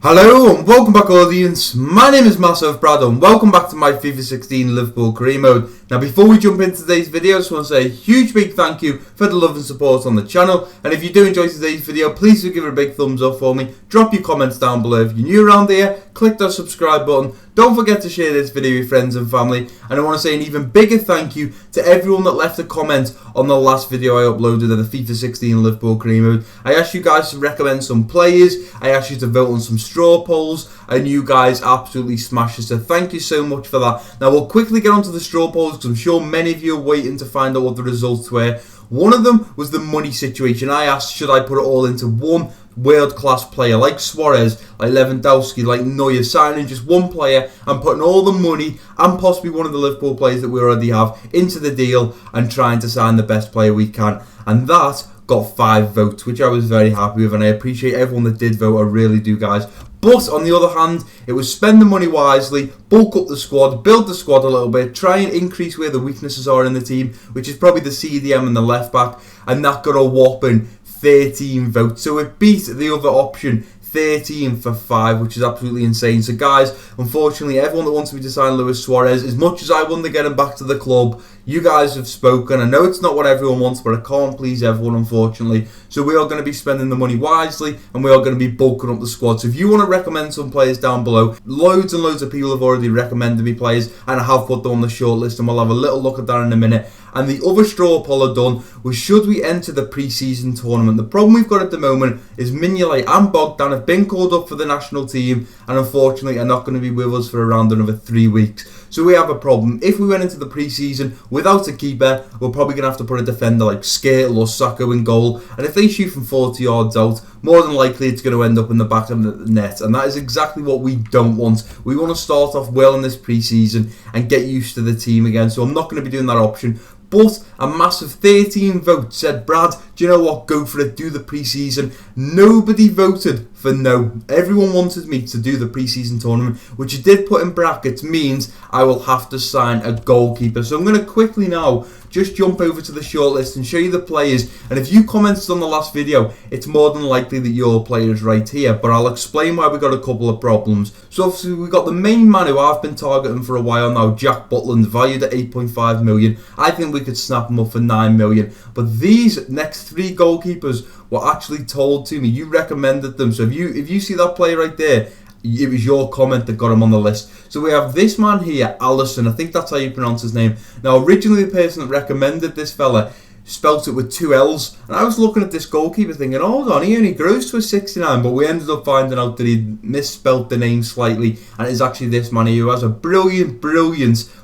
Hello and welcome back audience, my name is MassiveBrad and welcome back to my FIFA 16 Liverpool career mode. Now before we jump into today's video, I just want to say a huge big thank you for the love and support on the channel, and if you do enjoy today's video, please do give it a big thumbs up for me, drop your comments down below. If you're new around here, click that subscribe button, don't forget to share this video with friends and family, and I want to say an even bigger thank you to everyone that left a comment on the last video I uploaded of the FIFA 16 Liverpool career mode. I asked you guys to recommend some players, I asked you to vote on some straw polls, and you guys absolutely smashed it, so thank you so much for that. Now we'll quickly get onto the straw polls because I'm sure many of you are waiting to find out what the results were. One of them was the money situation. I asked, should I put it all into one world-class player like Suarez, like Lewandowski, like Neuer, signing just one player and putting all the money and possibly one of the Liverpool players that we already have into the deal and trying to sign the best player we can, and that got 5 votes, which I was very happy with, and I appreciate everyone that did vote. I really do, guys. But on the other hand, it was spend the money wisely, bulk up the squad, build the squad a little bit, try and increase where the weaknesses are in the team, which is probably the CDM and the left back, and that got a whopping 13 votes. So it beat the other option 13 for 5, which is absolutely insane. So guys, unfortunately, everyone that wants me to sign Luis Suarez, as much as I want to get him back to the club, you guys have spoken. I know it's not what everyone wants, but I can't please everyone, unfortunately. So we are going to be spending the money wisely, and we are going to be bulking up the squad. So if you want to recommend some players down below, loads and loads of people have already recommended me players, and I have put them on the shortlist, and we'll have a little look at that in a minute. And the other straw poll I done was, should we enter the pre-season tournament? The problem we've got at the moment is Mignolet and Bogdan have been called up for the national team, and unfortunately are not going to be with us for around another 3 weeks. So we have a problem. If we went into the pre-season without a keeper, we're probably going to have to put a defender like Skirtle or Sacco in goal, and if they shoot from 40 yards out, more than likely it's going to end up in the back of the net, and that is exactly what we don't want. We want to start off well in this pre-season and get used to the team again, so I'm not going to be doing that option. But a massive 13 votes said, Brad, do you know what, go for it, do the pre-season. Nobody voted for no. Everyone wanted me to do the pre-season tournament, which I did put in brackets means I will have to sign a goalkeeper. So I'm going to quickly now just jump over to the shortlist and show you the players, and if you commented on the last video, it's more than likely that your player is right here, but I'll explain why we got a couple of problems. So obviously we got the main man who I've been targeting for a while now, Jack Butland, valued at 8.5 million. I think we could snap him up for 9 million, but these next 3 goalkeepers were actually told to me. You recommended them, so if you see that player right there, it was your comment that got him on the list. So we have this man here, Allison. I think that's how you pronounce his name. Now, originally the person that recommended this fella spelt it with 2 L's, and I was looking at this goalkeeper thinking, hold on, he only grows to a 69, but we ended up finding out that he misspelt the name slightly, and it's actually this man here who has a brilliant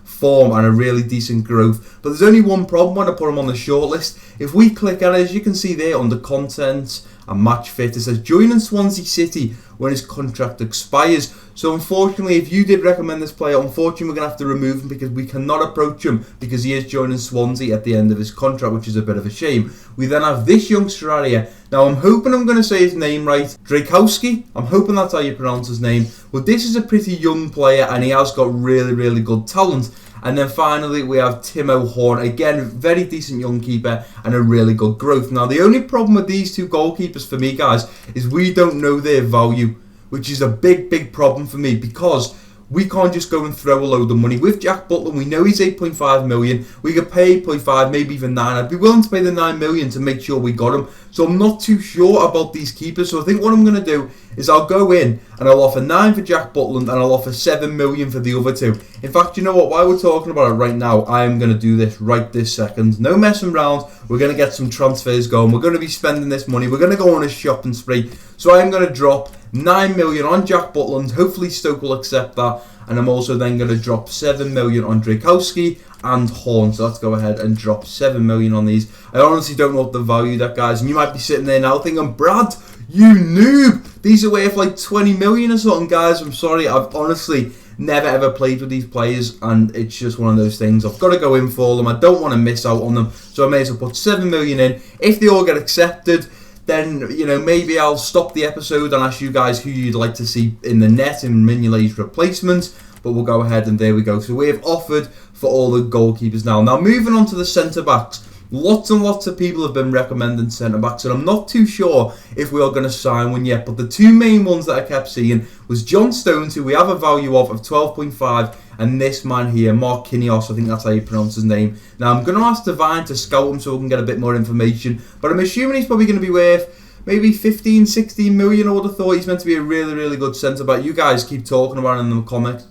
form and a really decent growth. But there's only one problem when I put him on the shortlist. If we click on it, as you can see there under content and match fit, it says joining Swansea City when his contract expires. So unfortunately, if you did recommend this player, unfortunately we're going to have to remove him because we cannot approach him because he is joining Swansea at the end of his contract, which is a bit of a shame. We then have this youngster out here. Now I'm hoping I'm going to say his name right, Drakowski. I'm hoping that's how you pronounce his name. Well, this is a pretty young player and he has got really good talent. And then finally we have Timo Horn, again very decent young keeper and a really good growth. Now the only problem with these 2 goalkeepers for me, guys, is we don't know their value, which is a big problem for me because we can't just go and throw a load of money. With Jack Butland, we know he's 8.5 million. We could pay 8.5, maybe even 9. I'd be willing to pay the 9 million to make sure we got him. So I'm not too sure about these keepers. So I think what I'm going to do is I'll go in and I'll offer 9 for Jack Butland and I'll offer 7 million for the other 2. In fact, you know what? While we're talking about it right now, I am going to do this right this second. No messing around. We're going to get some transfers going. We're going to be spending this money. We're going to go on a shopping spree. So I am going to drop 9 million on Jack Butland. Hopefully Stoke will accept that. And I'm also then going to drop 7 million on Drakowski and Horn. So let's go ahead and drop 7 million on these. I honestly don't know what the value that, guys. And you might be sitting there now thinking, Brad, you noob. These are worth like 20 million or something, guys. I'm sorry. I've honestly never ever played with these players, and it's just one of those things. I've got to go in for them. I don't want to miss out on them. So I may as well put 7 million in. If they all get accepted, then, you know, maybe I'll stop the episode and ask you guys who you'd like to see in the net in Mignolet's replacement. But we'll go ahead and there we go. So we have offered for all the goalkeepers now. Now moving on to the centre backs. Lots and lots of people have been recommending centre-backs, and I'm not too sure if we are going to sign one yet, but the two main ones that I kept seeing was John Stones, who we have a value of 12.5, and this man here, Mark Kinios, I think that's how you pronounce his name. Now, I'm going to ask Divine to scout him so we can get a bit more information, but I'm assuming he's probably going to be worth maybe 15, 16 million. I would have thought he's meant to be a really, really good centre-back. You guys keep talking about him in the comments.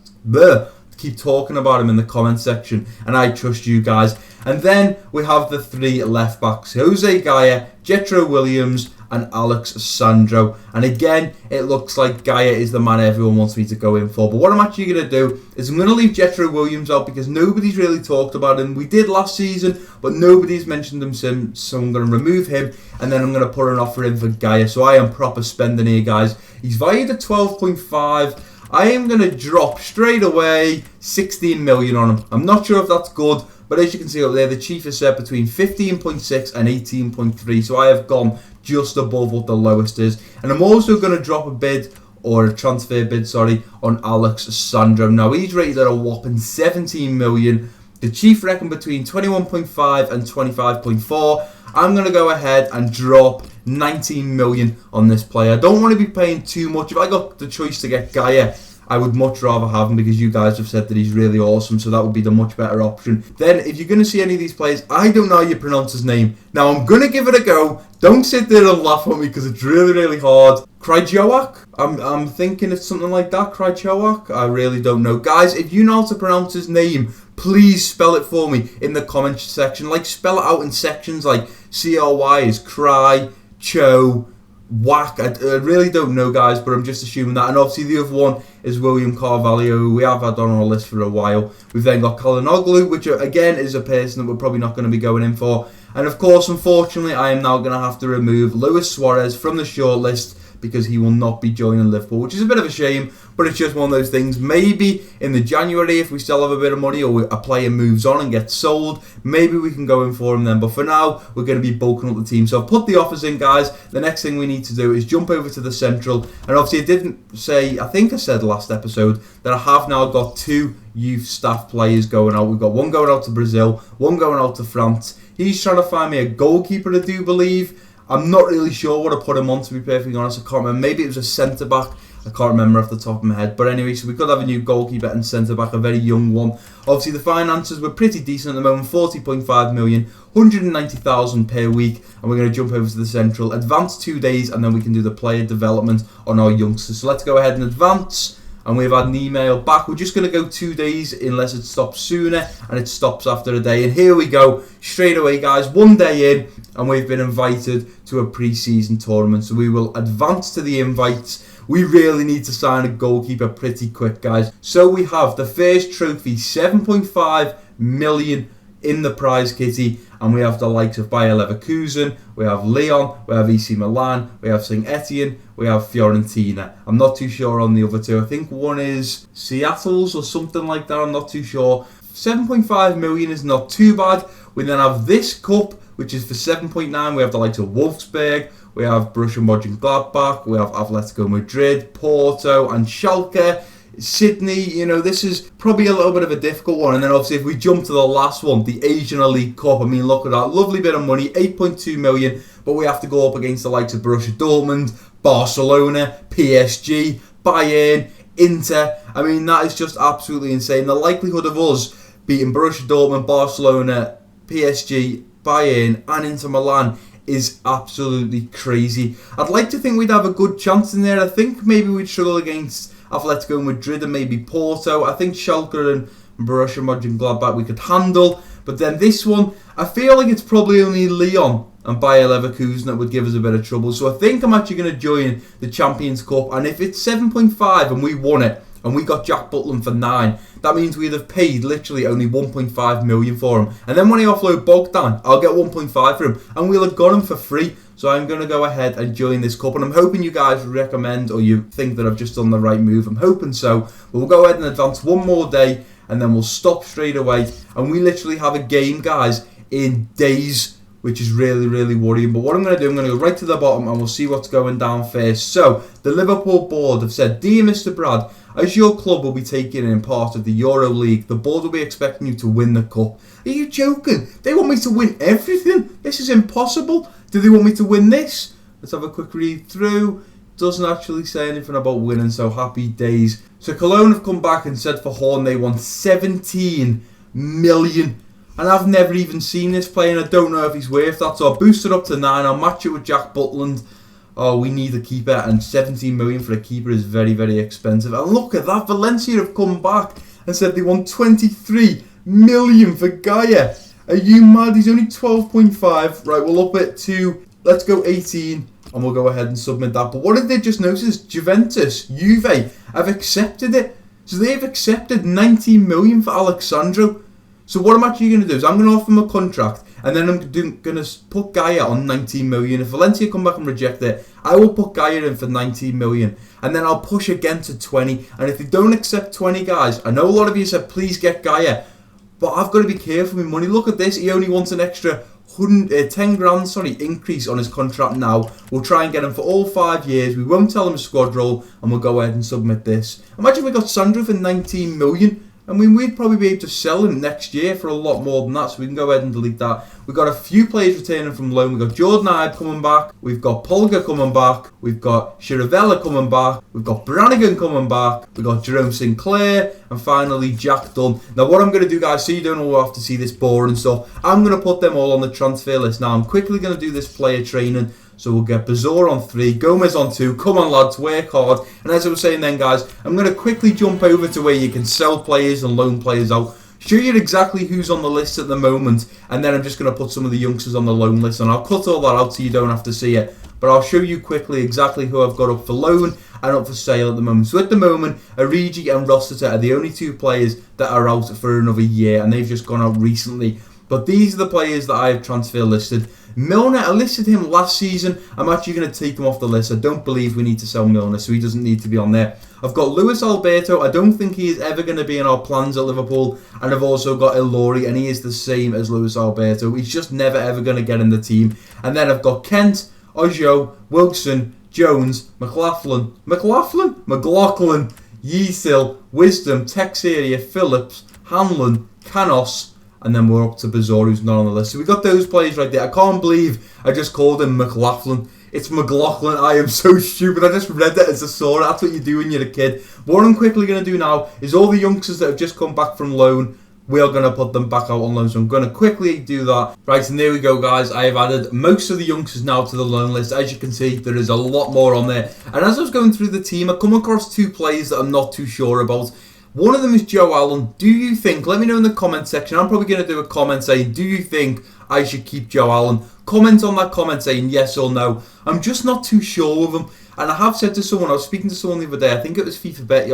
Keep talking about him in the comment section, and I trust you guys. And then we have the three left backs: Jose Gaya, Jetro Williams, and Alex Sandro. And again, it looks like Gaya is the man everyone wants me to go in for. But what I'm actually going to do is I'm going to leave Jetro Williams out because nobody's really talked about him. We did last season, but nobody's mentioned him since, so I'm going to remove him, and then I'm going to put an offer in for Gaya. So I am proper spending here, guys. He's valued at 12.5. I am going to drop straight away 16 million on him. I'm not sure if that's good, but as you can see up there, the chief is set between 15.6 and 18.3, so I have gone just above what the lowest is. And I'm also going to drop a bid, or a transfer bid, sorry, on Alex Sandro. Now, he's rated at a whopping 17 million. The chief reckoned between 21.5 and 25.4. I'm going to go ahead and drop 19 million on this player. I don't want to be paying too much. If I got the choice to get Gaya, I would much rather have him because you guys have said that he's really awesome, so that would be the much better option. Then, if you're going to see any of these players, I don't know how you pronounce his name. Now, I'm going to give it a go. Don't sit there and laugh at me because it's really, really hard. Krychowiak? I'm thinking it's something like that. Krychowiak? I really don't know. Guys, if you know how to pronounce his name, please spell it for me in the comment section. Like, spell it out in sections like C-R-Y is Cry, Cho, Whack. I really don't know, guys, but I'm just assuming that. And obviously the other one is William Carvalho, who we have had on our list for a while. We've then got Kalinoglu, which again is a person that we're probably not going to be going in for. And of course, unfortunately, I am now going to have to remove Luis Suarez from the shortlist because he will not be joining Liverpool, which is a bit of a shame, but it's just one of those things. Maybe in the January, if we still have a bit of money or a player moves on and gets sold, maybe we can go in for him then. But for now, we're going to be bulking up the team. So I've put the offers in, guys. The next thing we need to do is jump over to the Central. And obviously, I didn't say, I think I said last episode, that I have now got two youth staff players going out. We've got one going out to Brazil, one going out to France. He's trying to find me a goalkeeper, I do believe. I'm not really sure what I put him on, to be perfectly honest. I can't remember. Maybe it was a centre-back. I can't remember off the top of my head. But anyway, so we could have a new goalkeeper and centre-back, a very young one. Obviously, the finances were pretty decent at the moment. 40.5 million, 190,000 per week. And we're going to jump over to the Central. Advance 2 days, and then we can do the player development on our youngsters. So let's go ahead and advance. And we've had an email back. We're just going to go 2 days unless it stops sooner, and it stops after a day. And here we go, straight away, guys. 1 day in, and we've been invited to a pre-season tournament. So we will advance to the invites. We really need to sign a goalkeeper pretty quick, guys. So we have the first trophy, 7.5 million in the prize kitty, and we have the likes of Bayer Leverkusen, we have Lyon, we have AC Milan, we have St Etienne, we have Fiorentina. I'm not too sure on the other two. I think one is Seattle's or something like that. I'm not too sure. 7.5 million is not too bad. We then have this cup, which is for 7.9. We have the likes of Wolfsburg, we have Borussia Mönchengladbach, we have Atletico Madrid, Porto, and Schalke. Sydney, you know, this is probably a little bit of a difficult one. And then obviously if we jump to the last one, the Asian Elite Cup, I mean, look at that, lovely bit of money, 8.2 million, but we have to go up against the likes of Borussia Dortmund, Barcelona, PSG, Bayern, Inter. I mean, that is just absolutely insane. The likelihood of us beating Borussia Dortmund, Barcelona, PSG, Bayern, and Inter Milan is absolutely crazy. I'd like to think we'd have a good chance in there. I think maybe we'd struggle against Atletico Madrid and maybe Porto. I think Schalke and Borussia Mönchengladbach we could handle. But then this one, I feel like it's probably only Lyon and Bayer Leverkusen that would give us a bit of trouble. So I think I'm actually going to join the Champions Cup. And if it's 7.5 and we won it, and we got Jack Butland for 9, that means we'd have paid literally only 1.5 million for him. And then when I offload Bogdan, I'll get 1.5 for him, and we'll have got him for free. So I'm going to go ahead and join this cup, and I'm hoping you guys recommend, or you think that I've just done the right move. I'm hoping so. But we'll go ahead and advance 1 more day, and then we'll stop straight away. And we literally have a game, guys, in days. which is really worrying. But what I'm going to do, I'm going to go right to the bottom and we'll see what's going down first. So, the Liverpool board have said, "Dear Mr. Brad, as your club will be taking in part of the Euro League, the board will be expecting you to win the cup." Are you joking? They want me to win everything? This is impossible. Do they want me to win this? Let's have a quick read through. Doesn't actually say anything about winning, so happy days. So Cologne have come back and said for Horn they want 17 million. And I've never even seen this play, and I don't know if he's worth that. So I'll boost it up to 9. I'll match it with Jack Butland. Oh, we need a keeper, and 17 million for a keeper is very expensive. And look at that. Valencia have come back and said they want 23 million for Gaia. Are you mad? He's only 12.5. Right, we'll up it to, let's go 18. And we'll go ahead and submit that. But what did they just notice? Juve have accepted it. So they've accepted 19 million for Alexandro. So what I'm actually going to do is I'm going to offer him a contract, and then I'm going to put Gaia on 19 million. If Valencia come back and reject it, I will put Gaia in for 19 million. And then I'll push again to 20. And if they don't accept 20, guys, I know a lot of you said, please get Gaia. But I've got to be careful with money. Look at this. He only wants an extra 10 grand increase on his contract now. We'll try and get him for all 5 years. We won't tell him a squad role, and we'll go ahead and submit this. Imagine we got Sandro for 19 million. I mean, we'd probably be able to sell him next year for a lot more than that, so we can go ahead and delete that. We've got a few players returning from loan. We've got Jordan Ibe coming back. We've got Polga coming back. We've got Chiravella coming back. We've got Brannigan coming back. We've got Jerome Sinclair. And finally, Jack Dunn. Now, what I'm going to do, guys, so you don't all have to see this boring stuff, I'm going to put them all on the transfer list. Now, I'm quickly going to do this player training. So we'll get Bazor on 3, Gomez on 2. Come on, lads, work hard. And as I was saying then, guys, I'm going to quickly jump over to where you can sell players and loan players out. Show you exactly who's on the list at the moment. And then I'm just going to put some of the youngsters on the loan list. And I'll cut all that out so you don't have to see it. But I'll show you quickly exactly who I've got up for loan and up for sale at the moment. So at the moment, Origi and Rossiter are the only 2 players that are out for another year. And they've just gone out recently. But these are the players that I have transfer listed. Milner, I listed him last season. I'm actually going to take him off the list. I don't believe we need to sell Milner, so he doesn't need to be on there. I've got Luis Alberto. I don't think he is ever going to be in our plans at Liverpool. And I've also got Ilori, and he is the same as Luis Alberto. He's just never ever going to get in the team. And then I've got Kent, Ojo, Wilson, Jones, McLaughlin, Yeasil, Wisdom, Texeria, Phillips, Hanlon, Canos, and then we're up to Bazor, who's not on the list. So we got those players right there. I can't believe I just called him McLaughlin. It's McLaughlin. I am so stupid. I just read that as I saw it. That's what you do when you're a kid. But what I'm quickly going to do now is all the youngsters that have just come back from loan, we are going to put them back out on loan. So I'm going to quickly do that. Right, and there we go, guys. I have added most of the youngsters now to the loan list. As you can see, there is a lot more on there. And as I was going through the team, I come across 2 players that I'm not too sure about. One of them is Joe Allen. Do you think, let me know in the comment section, I'm probably going to do a comment saying, do you think I should keep Joe Allen? Comment on that comment saying yes or no. I'm just not too sure of him. And I have said to someone, I was speaking to someone the other day, I think it was FIFA Bet,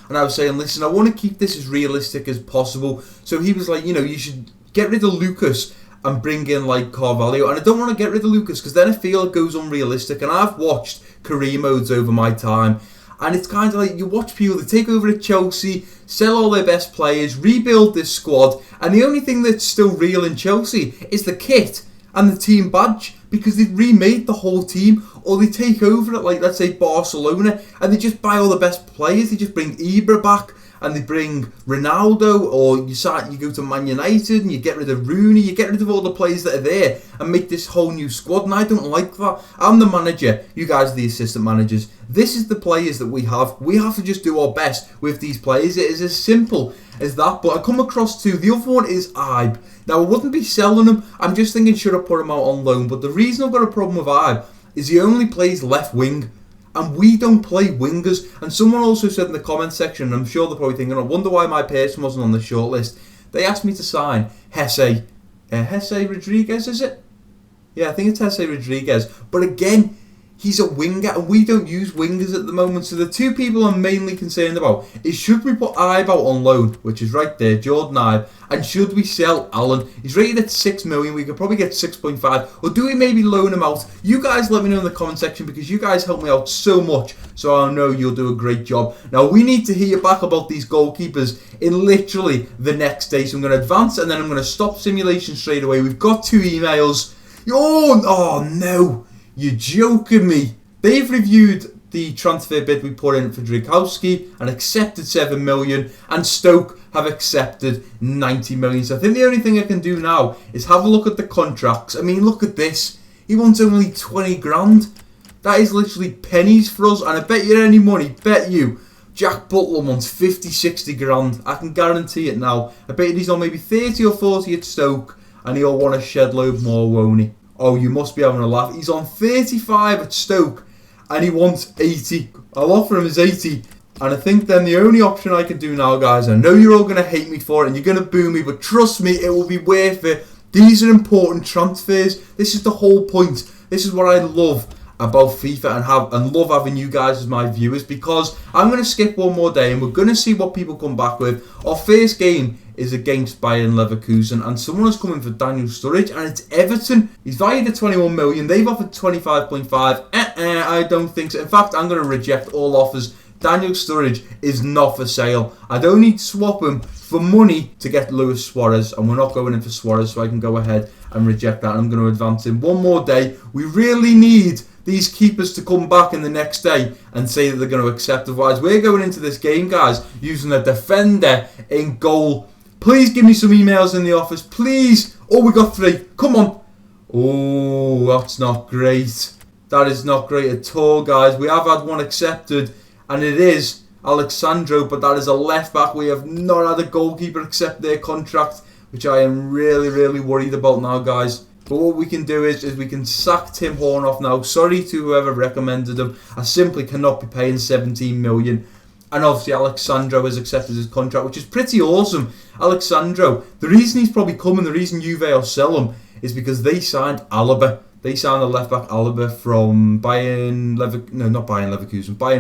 and I was saying, listen, I want to keep this as realistic as possible. So he was like, you should get rid of Lucas and bring in like Carvalho. And I don't want to get rid of Lucas because then I feel it goes unrealistic. And I've watched career modes over my time. And it's kind of like you watch people that take over at Chelsea, sell all their best players, rebuild this squad, and the only thing that's still real in Chelsea is the kit and the team badge because they've remade the whole team. Or they take over at, like, let's say Barcelona, and they just buy all the best players. They just bring Ibra back, and they bring Ronaldo, or you go to Man United and you get rid of Rooney, you get rid of all the players that are there and make this whole new squad, and I don't like that. I'm the manager, you guys are the assistant managers. This is the players that we have. We have to just do our best with these players. It is as simple as that. But I come across 2. The other one is Ibe. Now, I wouldn't be selling him. I'm just thinking, should I put him out on loan? But the reason I've got a problem with Ibe is he only plays left wing. And we don't play wingers. And someone also said in the comment section, and I'm sure they're probably thinking, I wonder why my person wasn't on the shortlist. They asked me to sign Jesse Rodriguez, is it? Yeah, I think it's Jesse Rodriguez. But again, he's a winger, and we don't use wingers at the moment. So the 2 people I'm mainly concerned about is, should we put Ibe out on loan, which is right there, Jordan Ibe, and should we sell Allen? He's rated at 6 million. We could probably get 6.5, or do we maybe loan him out? You guys let me know in the comment section because you guys help me out so much. So I know you'll do a great job. Now we need to hear back about these goalkeepers in literally the next day. So I'm going to advance and then I'm going to stop simulation straight away. We've got 2 emails. Oh no, you're joking me. They've reviewed the transfer bid we put in for Dragowski and accepted 7 million, and Stoke have accepted 90 million. So I think the only thing I can do now is have a look at the contracts. I mean, look at this. He wants only 20 grand. That is literally pennies for us, and I bet you any money, bet you, Jack Butler wants 50, 60 grand. I can guarantee it now. I bet he's on maybe 30 or 40 at Stoke, and he'll want a shed load more, won't he? Oh, you must be having a laugh. He's on 35 at Stoke, and he wants 80. I'll offer him his 80. And I think then the only option I can do now, guys, I know you're all going to hate me for it, and you're going to boo me, but trust me, it will be worth it. These are important transfers. This is the whole point. This is what I love about FIFA and love having you guys as my viewers, because I'm going to skip one more day and we're going to see what people come back with. Our first game is against Bayern Leverkusen, and someone is coming for Daniel Sturridge, and it's Everton. He's valued at 21 million. They've offered 25.5. I don't think so. In fact, I'm going to reject all offers. Daniel Sturridge is not for sale. I don't need to swap him for money to get Luis Suarez, and we're not going in for Suarez, so I can go ahead and reject that. And I'm going to advance him one more day. We really need these keepers to come back in the next day and say that they're going to accept. Otherwise, we're going into this game, guys, using a defender in goal. Please give me some emails in the office, please. Oh, we got 3. Come on. Oh, that's not great. That is not great at all, guys. We have had one accepted, and it is Alexandro, but that is a left back. We have not had a goalkeeper accept their contract, which I am really, really worried about now, guys. But what we can do is we can sack Tim Horn off now. Sorry to whoever recommended him. I simply cannot be paying 17 million. And obviously Alexandro has accepted his contract, which is pretty awesome. Alexandro, the reason he's probably coming, the reason Juve will sell him, is because they signed Alaba. They signed the left back Alaba from Bayern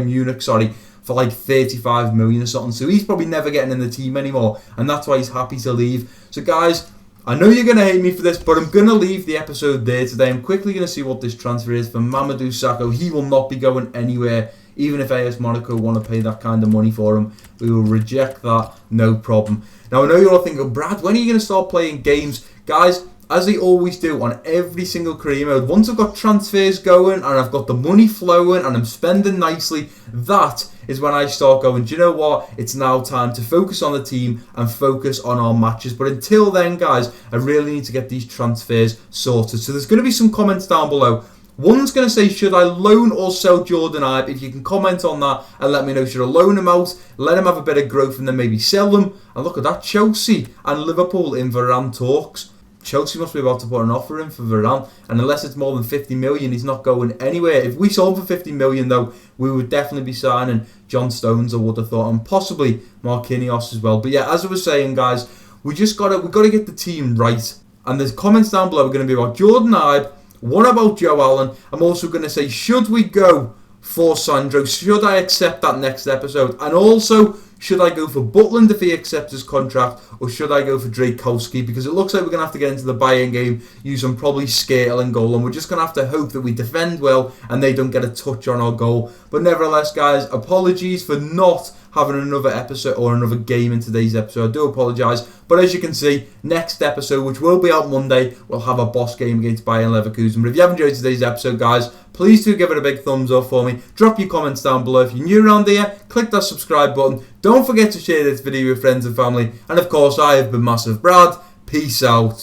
Munich, sorry, for like 35 million or something. So he's probably never getting in the team anymore, and that's why he's happy to leave. So guys, I know you're going to hate me for this, but I'm going to leave the episode there today. I'm quickly going to see what this transfer is for Mamadou Sakho. He will not be going anywhere. Even if AS Monaco want to pay that kind of money for him, we will reject that, no problem. Now, I know you're all thinking, Brad, when are you going to start playing games? Guys, as they always do on every single career mode, once I've got transfers going and I've got the money flowing and I'm spending nicely, that is when I start going, do you know what? It's now time to focus on the team and focus on our matches. But until then, guys, I really need to get these transfers sorted. So there's going to be some comments down below. One's going to say, should I loan or sell Jordan Ibe? If you can comment on that and let me know, should I loan him out, let him have a bit of growth and then maybe sell them? And look at that, Chelsea and Liverpool in Varane talks. Chelsea must be about to put an offer in for Varane, and unless it's more than 50 million, he's not going anywhere. If we sold him for 50 million though, we would definitely be signing John Stones, I would have thought, and possibly Marquinhos as well. But yeah, as I was saying, guys, we got to get the team right. And the comments down below are going to be about Jordan Ibe. What about Joe Allen? I'm also going to say, should we go for Sandro? Should I accept that next episode? And also, should I go for Butland if he accepts his contract, or should I go for Dragowski? Because it looks like we're going to have to get into the Bayern game using probably Skrtel and goal, and we're just going to have to hope that we defend well and they don't get a touch on our goal. But nevertheless, guys, apologies for not having another episode or another game in today's episode. I do apologise. But as you can see, next episode, which will be out Monday, we'll have a boss game against Bayern Leverkusen. But if you have enjoyed today's episode, guys, please do give it a big thumbs up for me. Drop your comments down below. If you're new around here, click that subscribe button. Don't forget to share this video with friends and family. And of course, I have been Massive Brad. Peace out.